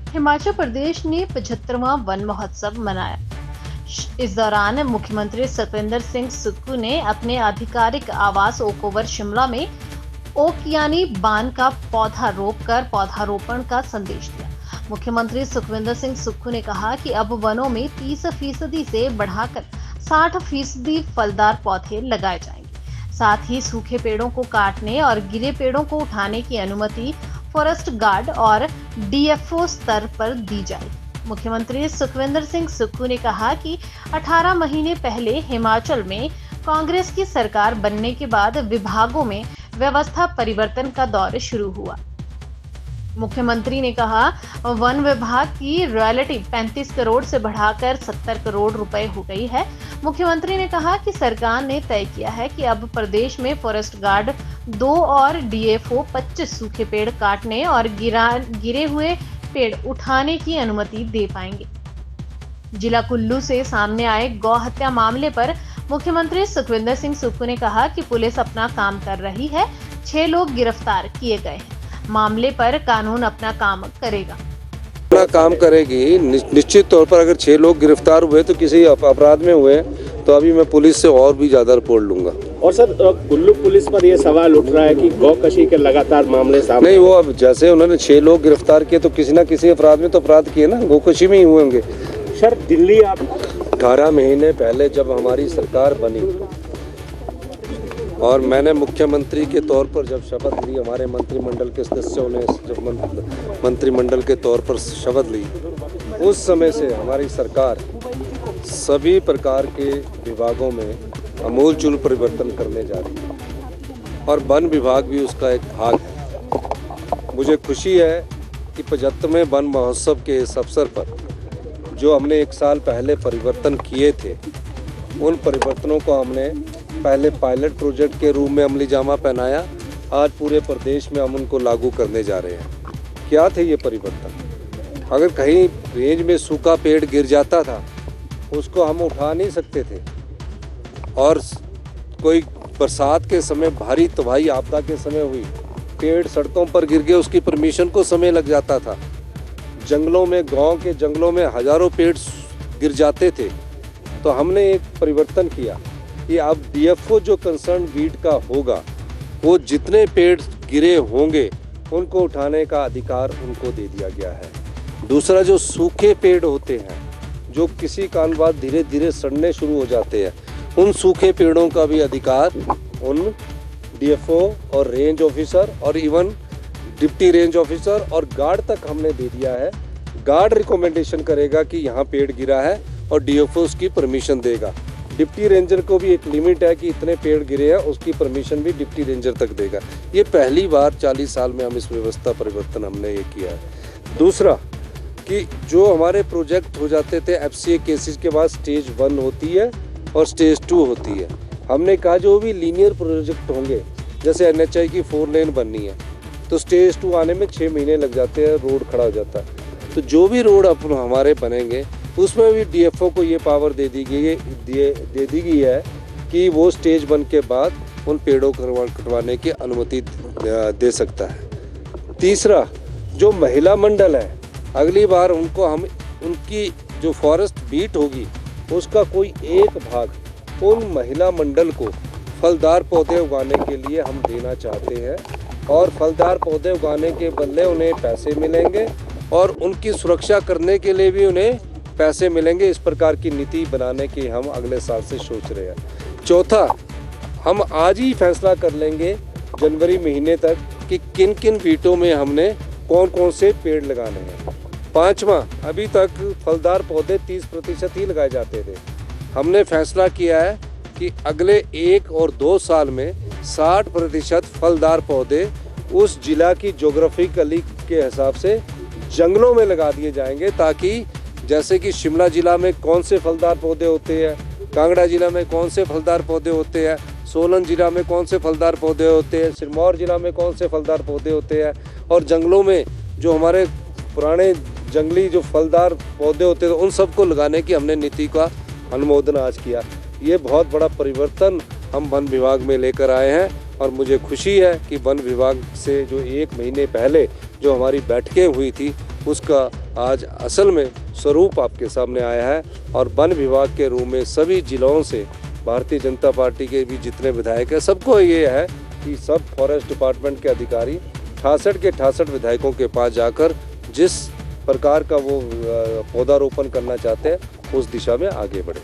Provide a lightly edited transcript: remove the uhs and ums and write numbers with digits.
हिमाचल प्रदेश ने 75वां वन महोत्सव मनाया। इस दौरान मुख्यमंत्री सतविंदर सिंह सुक्खू ने अपने आधिकारिक आवास ओक ओवर शिमला में ओक यानी बान का पौधा रोपकर पौधारोपण का संदेश दिया। मुख्यमंत्री सुखविंदर सिंह सुक्खू ने कहा कि अब वनों में 30% से बढ़ाकर 60% फलदार पौधे लगाए जाएंगे। साथ ही सूखे पेड़ों को काटने और गिरे पेड़ों को उठाने की अनुमति फॉरेस्ट गार्ड और डीएफओ स्तर पर दी जाएगी। मुख्यमंत्री सुखविंदर सिंह सुक्खू ने कहा कि 18 महीने पहले हिमाचल में कांग्रेस की सरकार बनने के बाद विभागों में व्यवस्था परिवर्तन का दौर शुरू हुआ। मुख्यमंत्री ने कहा वन विभाग की रॉयल्टी 35 करोड़ से बढ़ाकर 70 करोड़ रुपए हो गई है। मुख्यमंत्री ने कहा कि सरकार ने तय किया है कि अब प्रदेश में फॉरेस्ट गार्ड 2 और डीएफओ 25 सूखे पेड़ काटने और गिरे हुए पेड़ उठाने की अनुमति दे पाएंगे। जिला कुल्लू से सामने आए गौ हत्या मामले पर मुख्यमंत्री सुखविंदर सिंह सुक्खू ने कहा कि पुलिस अपना काम कर रही है। 6 लोग गिरफ्तार किए गए हैं। मामले पर कानून अपना काम करेगा। अपना काम करेगी। निश्चित तौर पर अगर 6 लोग गिरफ्तार हुए तो किसी अपराध में हुए तो अभी मैं पुलिस से और भी ज्यादा रिपोर्ट लूंगा। और सर कुल्लू पुलिस पर यह सवाल उठ रहा है कि गौकशी के लगातार मामले सामने नहीं, वो अब जैसे उन्होंने 6 लोग गिरफ्तार किए तो किसी ना किसी अपराध में तो अपराध किए ना, गौकशी में ही हुए होंगे। सर दिल्ली आप 18 महीने पहले जब हमारी सरकार बनी और मैंने मुख्यमंत्री के तौर पर जब शपथ ली, हमारे मंत्रिमंडल के सदस्यों ने जब मंत्रिमंडल के तौर पर शपथ ली, उस समय से हमारी सरकार सभी प्रकार के विभागों में आमूलचूल परिवर्तन करने जा रही है और वन विभाग भी उसका एक भाग है। मुझे खुशी है कि 75वें वन महोत्सव के इस अवसर पर जो हमने 1 साल पहले परिवर्तन किए थे, उन परिवर्तनों को हमने पहले पायलट प्रोजेक्ट के रूप में अमली जामा पहनाया। आज पूरे प्रदेश में हम उनको लागू करने जा रहे हैं। क्या थे ये परिवर्तन? अगर कहीं रेंज में सूखा पेड़ गिर जाता था उसको हम उठा नहीं सकते थे, और कोई बरसात के समय भारी तबाही आपदा के समय हुई, पेड़ सड़कों पर गिर गए, उसकी परमिशन को समय लग जाता था। जंगलों में, गांव के जंगलों में हजारों पेड़ गिर जाते थे। तो हमने एक परिवर्तन किया कि अब डीएफओ जो कंसर्न बीट का होगा, वो जितने पेड़ गिरे होंगे उनको उठाने का अधिकार उनको दे दिया गया है। दूसरा, जो सूखे पेड़ होते हैं जो किसी कारण बाद धीरे धीरे सड़ने शुरू हो जाते हैं, उन सूखे पेड़ों का भी अधिकार उन डीएफओ और रेंज ऑफिसर और इवन डिप्टी रेंज ऑफिसर और गार्ड तक हमने दे दिया है। गार्ड रिकमेंडेशन करेगा कि यहाँ पेड़ गिरा है और डीएफओ उसकी परमिशन देगा। डिप्टी रेंजर को भी एक लिमिट है कि इतने पेड़ गिरे हैं, उसकी परमिशन भी डिप्टी रेंजर तक देगा। ये पहली बार 40 साल में हम इस व्यवस्था परिवर्तन हमने ये किया है। दूसरा कि जो हमारे प्रोजेक्ट हो जाते थे एफसीए केसेस के बाद स्टेज 1 होती है और स्टेज 2 होती है। हमने कहा जो भी लीनियर प्रोजेक्ट होंगे, जैसे एनएचआई की 4 लेन बननी है तो स्टेज 2 आने में 6 महीने लग जाते हैं, रोड खड़ा हो जाता है। तो जो भी रोड अपन हमारे बनेंगे उसमें भी डीएफओ को ये पावर दे दी गई है कि वो स्टेज 1 के बाद उन पेड़ों को कटवाने की अनुमति दे सकता है। तीसरा, जो महिला मंडल है, अगली बार उनको हम उनकी जो फॉरेस्ट बीट होगी उसका कोई एक भाग उन महिला मंडल को फलदार पौधे उगाने के लिए हम देना चाहते हैं, और फलदार पौधे उगाने के बदले उन्हें पैसे मिलेंगे और उनकी सुरक्षा करने के लिए भी उन्हें पैसे मिलेंगे। इस प्रकार की नीति बनाने की हम अगले साल से सोच रहे हैं। चौथा, हम आज ही फैसला कर लेंगे जनवरी महीने तक कि किन किन बीटों में हमने कौन कौन से पेड़ लगाने हैं। पांचवा, अभी तक फलदार पौधे 30% ही लगाए जाते थे। हमने फैसला किया है कि अगले 1 और 2 साल में 60% फलदार पौधे उस जिला की ज्योग्राफिकली के हिसाब से जंगलों में लगा दिए जाएंगे, ताकि जैसे कि शिमला जिला में कौन से फलदार पौधे होते हैं, कांगड़ा जिला में कौन से फलदार पौधे होते हैं, सोलन जिला में कौन से फलदार पौधे होते हैं, सिरमौर जिला में कौन से फलदार पौधे होते हैं, और जंगलों में जो हमारे पुराने जंगली जो फलदार पौधे होते हैं उन सबको लगाने की हमने नीति का अनुमोदन आज किया। ये बहुत बड़ा परिवर्तन हम वन विभाग में लेकर आए हैं और मुझे खुशी है कि वन विभाग से जो 1 महीने पहले जो हमारी बैठकें हुई थी उसका आज असल में स्वरूप आपके सामने आया है। और वन विभाग के रूप में सभी जिलों से भारतीय जनता पार्टी के भी जितने विधायक हैं, सबको ये है कि सब फॉरेस्ट डिपार्टमेंट के अधिकारी 68 के 68 विधायकों के पास जाकर जिस प्रकार का वो पौधारोपण करना चाहते हैं उस दिशा में आगे बढ़े।